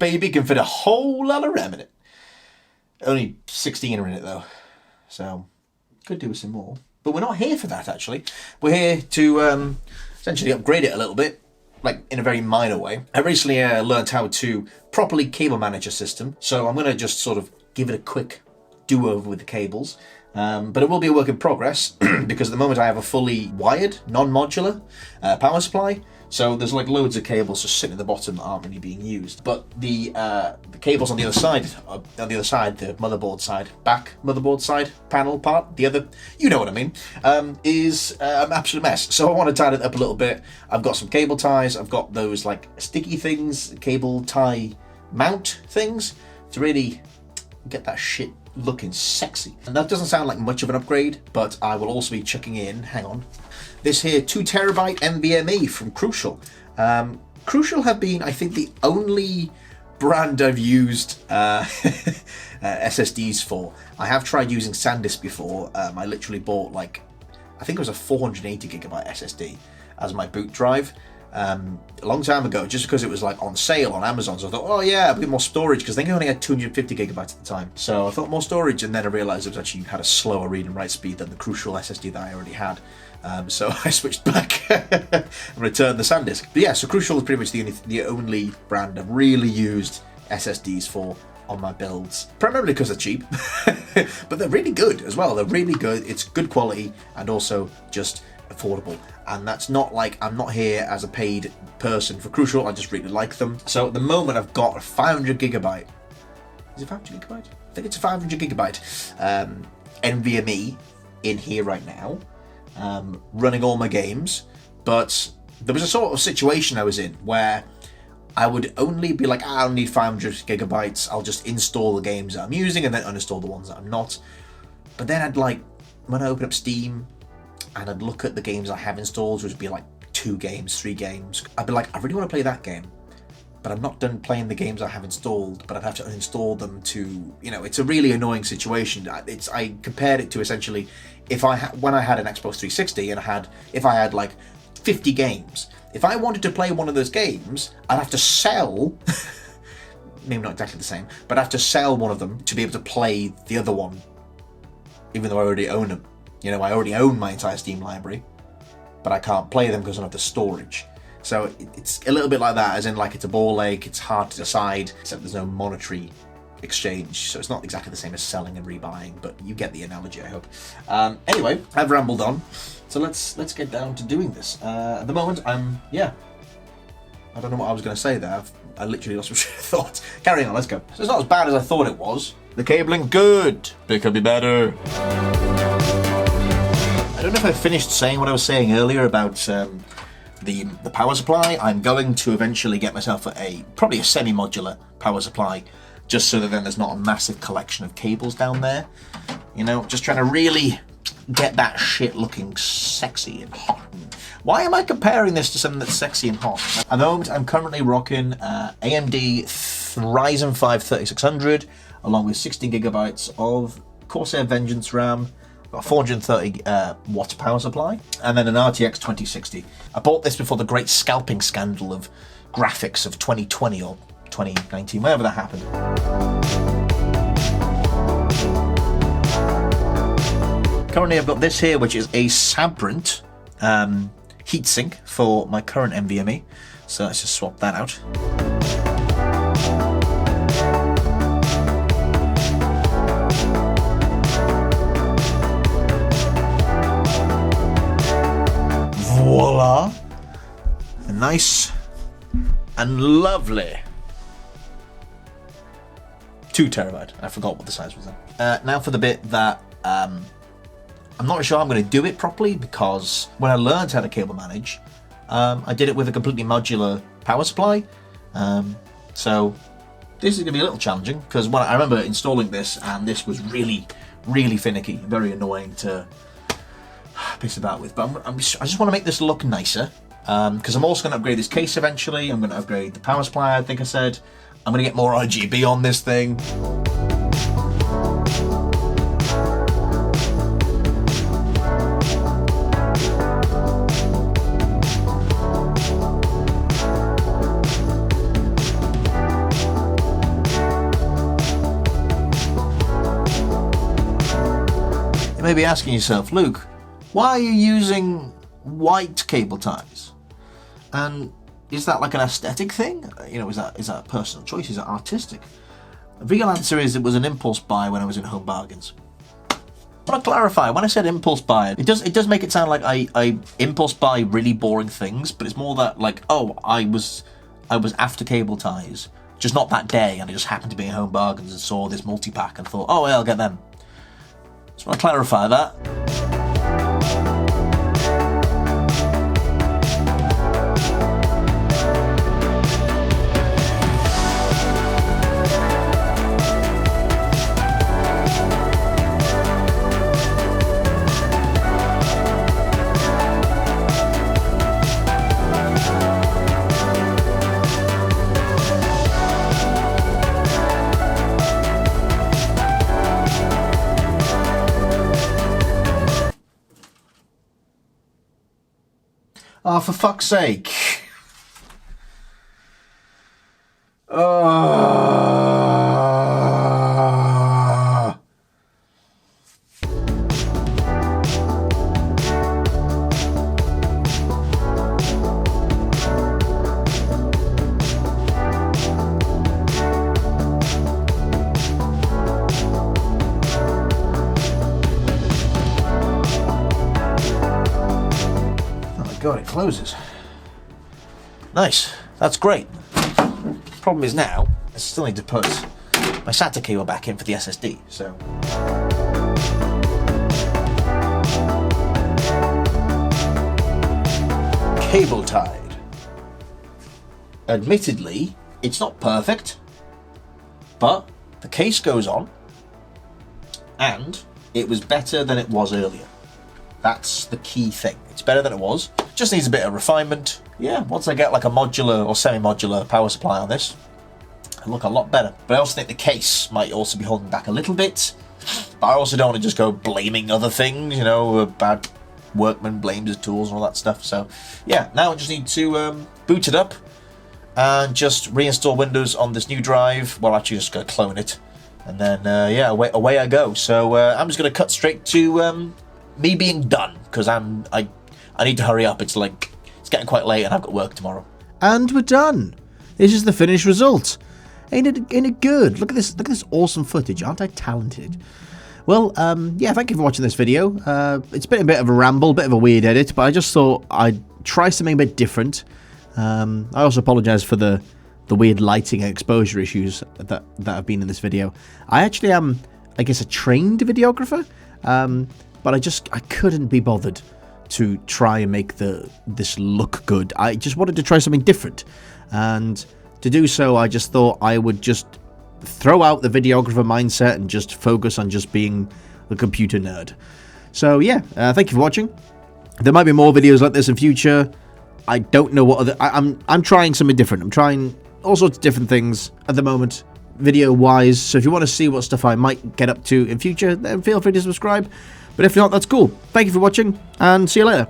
baby can fit a whole lot of RAM in it. Only 16 are in it though, so could do with some more. But we're not here for that, actually. We're here to essentially upgrade it a little bit, like in a very minor way. I recently learned how to properly cable manage a system, so I'm going to just sort of give it a quick do-over with the cables. But it will be a work in progress because at the moment I have a fully wired, non-modular power supply. So there's like loads of cables just sitting at the bottom that aren't really being used. But the cables on the other side, the motherboard side, back motherboard side, panel part, the other, you know what I mean, is an absolute mess. So I want to tie it up a little bit. I've got some cable ties. I've got those like sticky things, cable tie mount things to really get that shit looking sexy. And that doesn't sound like much of an upgrade, but I will also be chucking in, hang on, this here 2TB NVMe from Crucial. Crucial have been, I think, the only brand I've used SSDs for. I have tried using SanDisk before. I literally bought like, I think it was a 480GB SSD as my boot drive. A long time ago, just because it was like on sale on Amazon. So I thought, oh yeah, a bit more storage, because they only had 250GB at the time. So I thought more storage, and then I realized it was actually had a slower read and write speed than the Crucial SSD that I already had. So I switched back and returned the SanDisk. But yeah, so Crucial is pretty much the only brand I've really used SSDs for on my builds, primarily because they're cheap, but they're really good as well. They're really good. It's good quality and also just affordable. And that's not like, I'm not here as a paid person for Crucial, I just really like them. So at the moment I've got a 500GB, is it 500GB? I think it's a 500GB NVMe in here right now, running all my games. But there was a sort of situation I was in where I would only be like, I don't need 500GB, I'll just install the games that I'm using and then uninstall the ones that I'm not. But then I'd like, when I open up Steam, and I'd look at the games I have installed, which would be like 2 games, 3 games. I'd be like, I really want to play that game, but I'm not done playing the games I have installed, but I'd have to uninstall them to, you know, it's a really annoying situation. I compared it to essentially when I had an Xbox 360 and if I had like 50 games, if I wanted to play one of those games, I'd have to sell, maybe not exactly the same, but I'd have to sell one of them to be able to play the other one, even though I already own them. You know, I already own my entire Steam library, but I can't play them because I don't have the storage. So it's a little bit like that, as in like it's a ball ache, it's hard to decide, except there's no monetary exchange. So it's not exactly the same as selling and rebuying, but you get the analogy, I hope. Anyway, I've rambled on. So let's get down to doing this. At the moment, I don't know what I was going to say there. I literally lost my train of thought. Carrying on, let's go. So it's not as bad as I thought it was. The cabling, good, but it could be better. I don't know if I finished saying what I was saying earlier about the power supply. I'm going to eventually get myself probably a semi-modular power supply, just so that then there's not a massive collection of cables down there. You know, just trying to really get that shit looking sexy and hot. Why am I comparing this to something that's sexy and hot? At the moment, I'm currently rocking AMD Ryzen 5 3600, along with 16GB of Corsair Vengeance RAM, got a 430 watt power supply, and then an RTX 2060. I bought this before the great scalping scandal of graphics of 2020 or 2019, whenever that happened. Currently I've got this here, which is a Sabrent heatsink for my current NVMe, so let's just swap that out. Voila! Nice and lovely 2TB. I forgot what the size was then. Now for the bit that I'm not sure I'm going to do it properly, because when I learned how to cable manage, I did it with a completely modular power supply. So this is going to be a little challenging, because when I remember installing this, and this was really, really finicky, very annoying to piss about with. But I just want to make this look nicer, because I'm also going to upgrade this case eventually. I'm going to upgrade the power supply, I think I said. I'm going to get more RGB on this thing. may be asking yourself, Luke, why are you using white cable ties? And is that like an aesthetic thing? You know, is that a personal choice? Is it artistic? The real answer is it was an impulse buy when I was in Home Bargains. I want to clarify, when I said impulse buy, it does make it sound like I impulse buy really boring things, but it's more that like, oh, I was after cable ties, just not that day, and I just happened to be in Home Bargains and saw this multi-pack and thought, oh yeah, I'll get them. Just want to clarify that. Oh, for fuck's sake. God, it closes. Nice. That's great. Problem is now, I still need to put my SATA cable back in for the SSD, so... Cable tied. Admittedly, it's not perfect, but the case goes on, and it was better than it was earlier. That's the key thing. It's better than it was. Just needs a bit of refinement. Yeah, once I get like a modular or semi-modular power supply on this, it'll look a lot better. But I also think the case might also be holding back a little bit. But I also don't want to just go blaming other things, you know, a bad workman blames his tools and all that stuff. So yeah, now I just need to boot it up and just reinstall Windows on this new drive. Well, actually just going to clone it. And then, yeah, away I go. So I'm just going to cut straight to me being done, because I need to hurry up. It's getting quite late and I've got work tomorrow. And we're done. This is the finished result. Ain't it good? Look at this awesome footage. Aren't I talented? Well, yeah, thank you for watching this video. It's been a bit of a ramble, bit of a weird edit, but I just thought I'd try something a bit different. I also apologise for the weird lighting and exposure issues that have been in this video. I actually am, I guess, a trained videographer, but I couldn't be bothered to try and make this look good. I just wanted to try something different, and to do so I just thought I would just throw out the videographer mindset and just focus on just being a computer nerd. So yeah, thank you for watching. There might be more videos like this in future. I don't know what other... I'm trying something different. I'm trying all sorts of different things at the moment, video-wise. So if you want to see what stuff I might get up to in future, then feel free to subscribe. But if not, that's cool. Thank you for watching, and see you later.